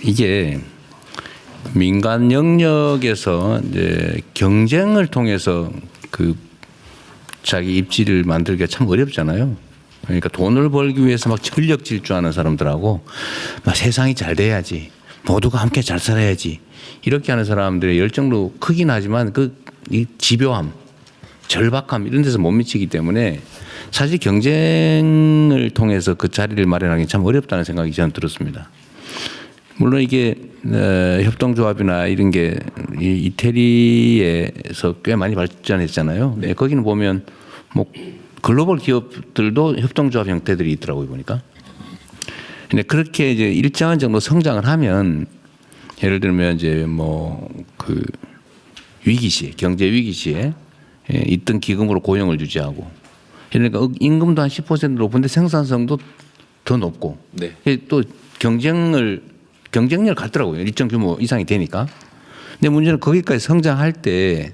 이게 민간 영역에서 이제 경쟁을 통해서 그 자기 입지를 만들기가 참 어렵잖아요. 그러니까 돈을 벌기 위해서 막 전력 질주하는 사람들하고 막 세상이 잘 돼야지, 모두가 함께 잘 살아야지 이렇게 하는 사람들의 열정도 크긴 하지만 이 집요함, 절박함 이런 데서 못 미치기 때문에 사실 경쟁을 통해서 그 자리를 마련하기 참 어렵다는 생각이 저는 들었습니다. 물론 이게 협동조합이나 이런 게 이태리에서 꽤 많이 발전했잖아요. 네, 거기는 보면 뭐 글로벌 기업들도 협동조합 형태들이 있더라고요 보니까. 근데 그렇게 이제 일정한 정도 성장을 하면 예를 들면 이제 뭐 그 위기 시에 경제 위기 시에 있던 기금으로 고용을 유지하고 그러니까 임금도 한 10% 높은데 생산성도 더 높고 네. 또 경쟁력을 갖더라고요. 일정 규모 이상이 되니까. 근데 문제는 거기까지 성장할 때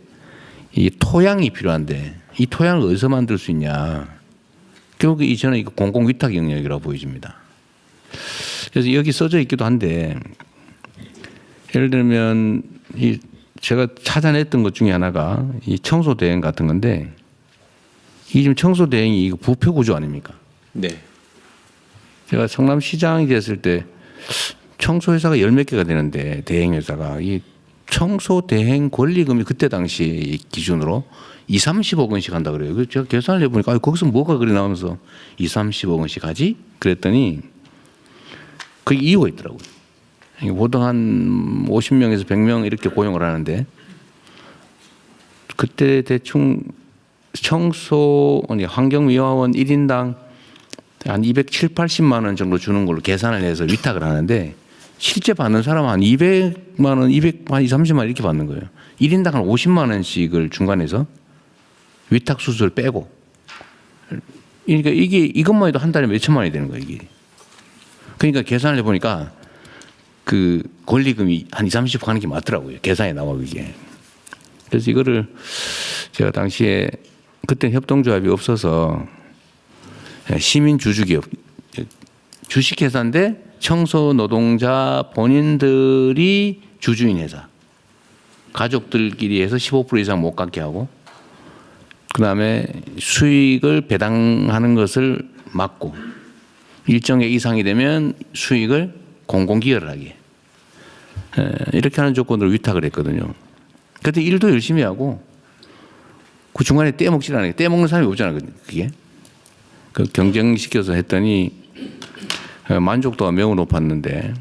이 토양이 필요한데 이 토양을 어디서 만들 수 있냐. 결국 저는 이거 공공위탁 영역이라고 보여집니다. 그래서 여기 써져 있기도 한데 예를 들면 제가 찾아냈던 것 중에 하나가 이 청소 대행 같은 건데 이게 지금 청소 대행이 이거 부패 구조 아닙니까? 네. 제가 성남시장이 됐을 때 청소 회사가 10몇 개가 되는데 대행 회사가 이 청소 대행 권리금이 그때 당시 기준으로 2~30억 원씩 한다 그래요. 그래서 제가 계산을 해보니까 거기서 뭐가 그리 나오면서 2~30억 원씩 하지? 그랬더니 그 이유가 있더라고요. 보통 한 50명에서 100명 이렇게 고용을 하는데 그때 대충 환경미화원 1인당 한 270~80만 원 정도 주는 걸로 계산을 해서 위탁을 하는데 실제 받는 사람은 한 200만 원, 한 230만 원 이렇게 받는 거예요. 1인당 한 50만 원씩을 중간에서 위탁 수수를 빼고. 그러니까 이것만 해도 한 달에 몇천만 원이 되는 거예요, 이게. 그러니까 계산을 해보니까 그 권리금이 한 20~30% 하는 게 맞더라고요. 계산이 나와, 그게. 그래서 이거를 제가 당시에 그때 협동조합이 없어서 시민 주주기업 주식회사인데 청소 노동자 본인들이 주주인 회사 가족들끼리 해서 15% 이상 못 갖게 하고 그다음에 수익을 배당하는 것을 막고 일정액 이상이 되면 수익을 공공기여를 하게 이렇게 하는 조건으로 위탁을 했거든요. 그때 일도 열심히 하고 그 중간에 떼먹질 않아요. 떼먹는 사람이 없잖아요. 그게. 그 경쟁시켜서 했더니 만족도가 매우 높았는데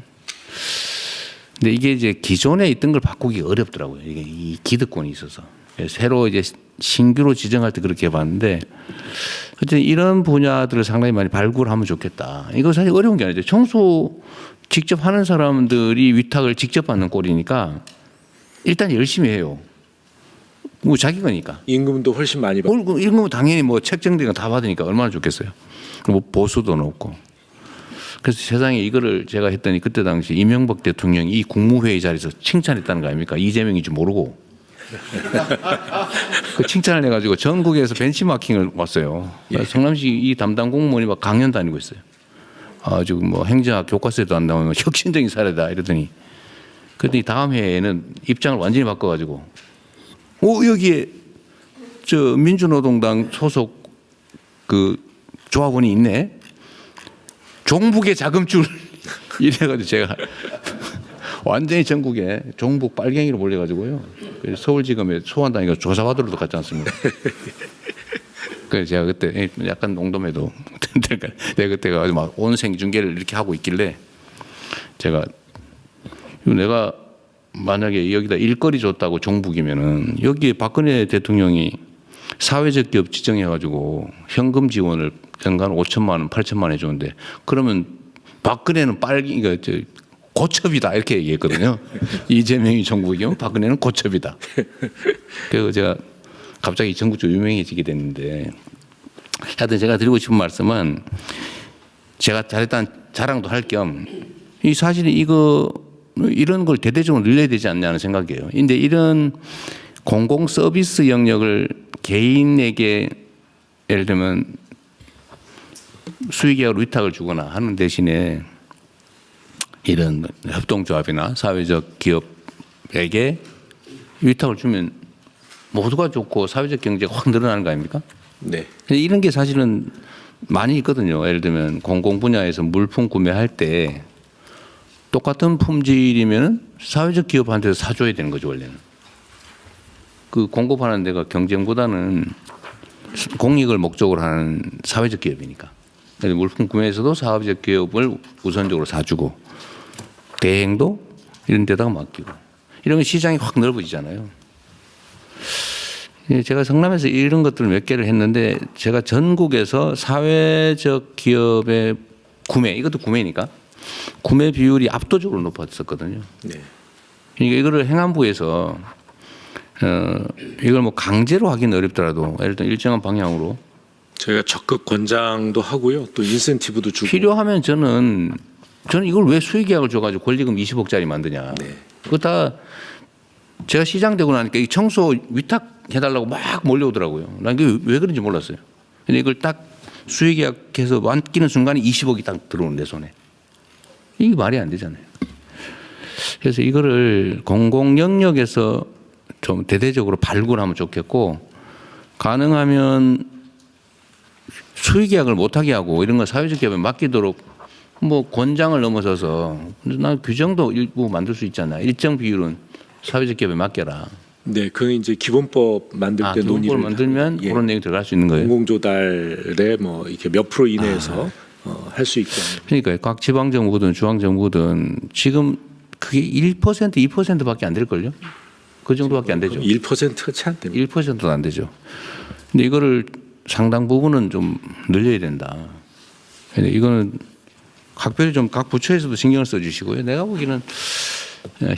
근데 이게 이제 기존에 있던 걸 바꾸기 어렵더라고요. 이게 이 기득권이 있어서. 새로 이제 신규로 지정할 때 그렇게 해봤는데 하여튼 이런 분야들을 상당히 많이 발굴하면 좋겠다. 이거 사실 어려운 게 아니죠. 청소 직접 하는 사람들이 위탁을 직접 받는 꼴이니까 일단 열심히 해요. 뭐 자기 거니까. 임금도 훨씬 많이 받고. 임금은 당연히 뭐 책정된 거 다 받으니까 얼마나 좋겠어요. 뭐 보수도 높고. 그래서 세상에 이거를 제가 했더니 그때 당시 이명박 대통령이 이 국무회의 자리에서 칭찬했다는 거 아닙니까? 이재명인 줄 모르고. 그 칭찬을 해가지고 전국에서 벤치마킹을 왔어요. 성남시 이 담당 공무원이 막 강연 다니고 있어요. 지금 뭐 행정학 교과서에도 안 나오는 혁신적인 사례다 이러더니 그랬더니 다음 해에는 입장을 완전히 바꿔가지고 여기에 저 민주노동당 소속 그 조합원이 있네. 종북의 자금줄 이래가지고 제가 완전히 전국에 종북 빨갱이로 몰려가지고요. 서울지검에 소환당해서 조사받으러도 갔지 않습니까? 그래서 제가 그때 약간 농담해도 내가 그때 가서 막 온 생중계를 이렇게 하고 있길래 제가 내가 만약에 여기다 일거리 줬다고 종북이면은 여기에 박근혜 대통령이 사회적 기업 지정해가지고 현금 지원을 연간 5천만 원, 8천만 원 해주는데 그러면 박근혜는 그러니까 고첩이다 이렇게 얘기했거든요. 이재명이 종북이면 박근혜는 고첩이다. 그래서 제가 갑자기 전국적으로 유명해지게 됐는데 하여튼 제가 드리고 싶은 말씀은 제가 잘했다는 자랑도 할 겸 이 사실은 이런 걸 대대적으로 늘려야 되지 않냐는 생각이에요. 근데 이런 공공 서비스 영역을 개인에게 예를 들면 수익계약으로 위탁을 주거나 하는 대신에 이런 협동조합이나 사회적 기업에게 위탁을 주면 모두가 좋고 사회적 경제가 확 늘어나는 거 아닙니까? 네. 이런 게 사실은 많이 있거든요. 예를 들면 공공 분야에서 물품 구매할 때 똑같은 품질이면 사회적 기업한테서 사줘야 되는 거죠, 원래는. 그 공급하는 데가 경쟁보다는 공익을 목적으로 하는 사회적 기업이니까. 그래서 물품 구매에서도 사회적 기업을 우선적으로 사주고 대행도 이런 데다가 맡기고 이런 시장이 확 넓어지잖아요. 제가 성남에서 이런 것들을 몇 개를 했는데 제가 전국에서 사회적 기업의 구매, 이것도 구매니까 구매 비율이 압도적으로 높았었거든요. 네. 그러니까 이거를 행안부에서 이걸 뭐 강제로 하기는 어렵더라도 예를 들어 일정한 방향으로 저희가 적극 권장도 하고요. 또 인센티브도 주고. 필요하면 저는 이걸 왜 수의계약을 줘가지고 권리금 20억짜리 만드냐. 네. 그거 다 제가 시장 되고 나니까 이 청소 위탁해달라고 막 몰려오더라고요. 난 이게 왜 그런지 몰랐어요. 근데 이걸 딱 수의계약해서 맡기는 순간에 20억이 딱 들어오는 내 손에. 이게 말이 안 되잖아요. 그래서 이거를 공공 영역에서 좀 대대적으로 발굴하면 좋겠고 가능하면 수의계약을 못하게 하고 이런 거 사회적 기업에 맡기도록 뭐 권장을 넘어서서 난 규정도 일부 만들 수 있잖아요. 일정 비율은 사회적 기업에 맡겨라. 네, 그건 이제 기본법 만들 때 논의를 기본법을 만들면 예. 그런 내용이 들어갈 수 있는 거예요. 공공조달에 뭐 이렇게 몇 프로 이내에서 할 수 있게. 그러니까 각 지방 정부든 중앙 정부든 지금 그게 1% 2%밖에 안 될 걸요. 그 정도밖에 안 되죠. 1%가 채 안 됩니다. 1%도 안 되죠. 근데 이거를 상당 부분은 좀 늘려야 된다. 근데 이거는 각별히 좀 각 부처에서도 신경을 써주시고요. 내가 보기에는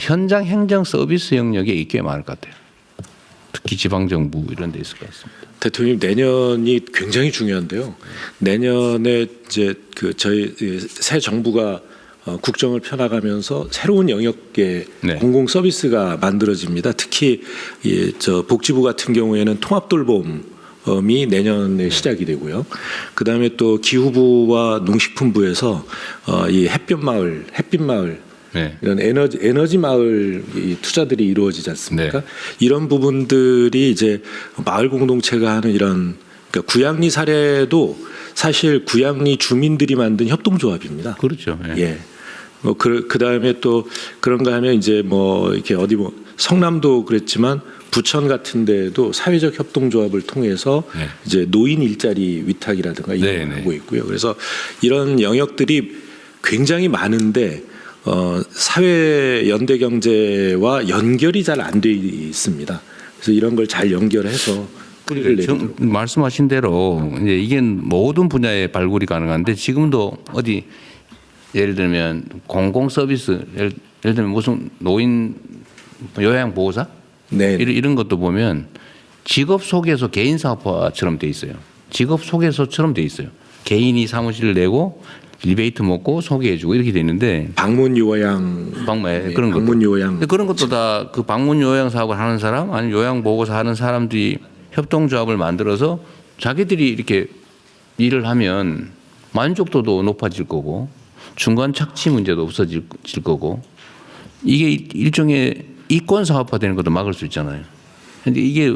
현장 행정 서비스 영역에 꽤 많을 것 같아요. 특히 지방 정부 이런 데 있을 것 같습니다. 대통령 내년이 굉장히 중요한데요. 내년에 이제 그 저희 새 정부가 국정을 펴나가면서 새로운 영역의 네. 공공 서비스가 만들어집니다. 특히 저 복지부 같은 경우에는 통합돌봄이 내년에 시작이 되고요. 그다음에 또 기후부와 농식품부에서 이 햇빛 마을 네. 이런 에너지 마을 투자들이 이루어지지 않습니까? 네. 이런 부분들이 이제 마을 공동체가 하는 이런 그러니까 구양리 사례도 사실 구양리 주민들이 만든 협동조합입니다. 그렇죠. 네. 예. 뭐 그다음에 또 그런가 하면 이제 뭐 이렇게 어디 뭐 성남도 그랬지만 부천 같은 데도 사회적 협동조합을 통해서 네. 이제 노인 일자리 위탁이라든가 이런 걸 하고 있고요. 그래서 이런 영역들이 굉장히 많은데 사회 연대 경제와 연결이 잘 안 돼 있습니다. 그래서 이런 걸 잘 연결해서 말씀하신 대로 이제 이게 모든 분야에 발굴이 가능한데 지금도 어디 예를 들면 공공 서비스 예를 들면 무슨 노인 요양보호사 네. 이런 것도 보면 직업 소개서 개인 사업화처럼 돼 있어요. 직업 소개서처럼 돼 있어요. 개인이 사무실을 내고 리베이트 먹고 소개해주고 이렇게 돼 있는데 방문 요양 그런 것도 방문 요양 그런 것도 다 그 방문 요양 사업을 하는 사람 아니면 요양 보고사 하는 사람들이 협동조합을 만들어서 자기들이 이렇게 일을 하면 만족도도 높아질 거고 중간 착취 문제도 없어질 거고 이게 일종의 이권 사업화되는 것도 막을 수 있잖아요. 그런데 이게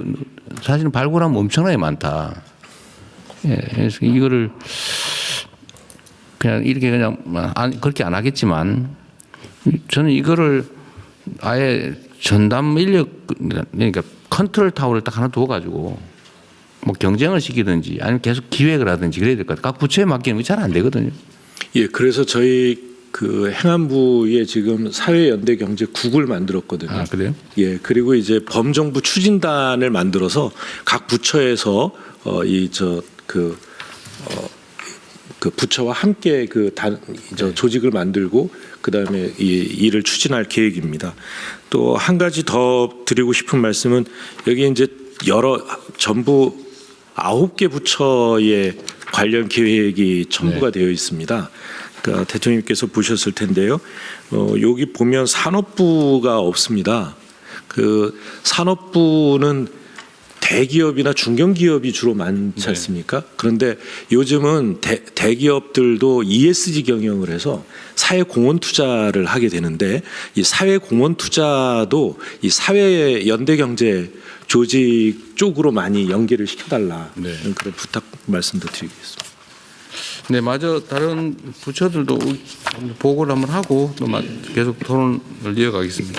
사실은 발굴하면 엄청나게 많다. 예, 그래서 이거를 그냥 이렇게 그냥 그렇게 안 하겠지만 저는 이거를 아예 전담 인력 그러니까 컨트롤 타워를 딱 하나 두어가지고 뭐 경쟁을 시키든지 아니면 계속 기획을 하든지 그래야 될 것 같아요. 각 부처에 맡기는 게 잘 안 되거든요. 예, 그래서 저희 그 행안부에 지금 사회연대경제국을 만들었거든요. 아, 그래요? 예, 그리고 이제 범정부 추진단을 만들어서 각 부처에서 그 부처와 함께 조직을 만들고 그다음에 이 일을 추진할 계획입니다. 또 한 가지 더 드리고 싶은 말씀은 여기 이제 전부 9개 부처의 관련 계획이 첨부가 되어 있습니다. 그러니까 대통령님께서 보셨을 텐데요. 여기 보면 산업부가 없습니다. 그 산업부는 대기업이나 중견기업이 주로 많지 않습니까? 그런데 요즘은 대기업들도 ESG 경영을 해서 사회 공헌 투자를 하게 되는데 이 사회 공헌 투자도 이 사회 연대 경제 조직 쪽으로 많이 연계를 시켜달라 네. 그런 부탁 말씀도 드리겠습니다. 네, 마저 다른 부처들도 보고를 한번 하고 또 계속 토론을 이어가겠습니다.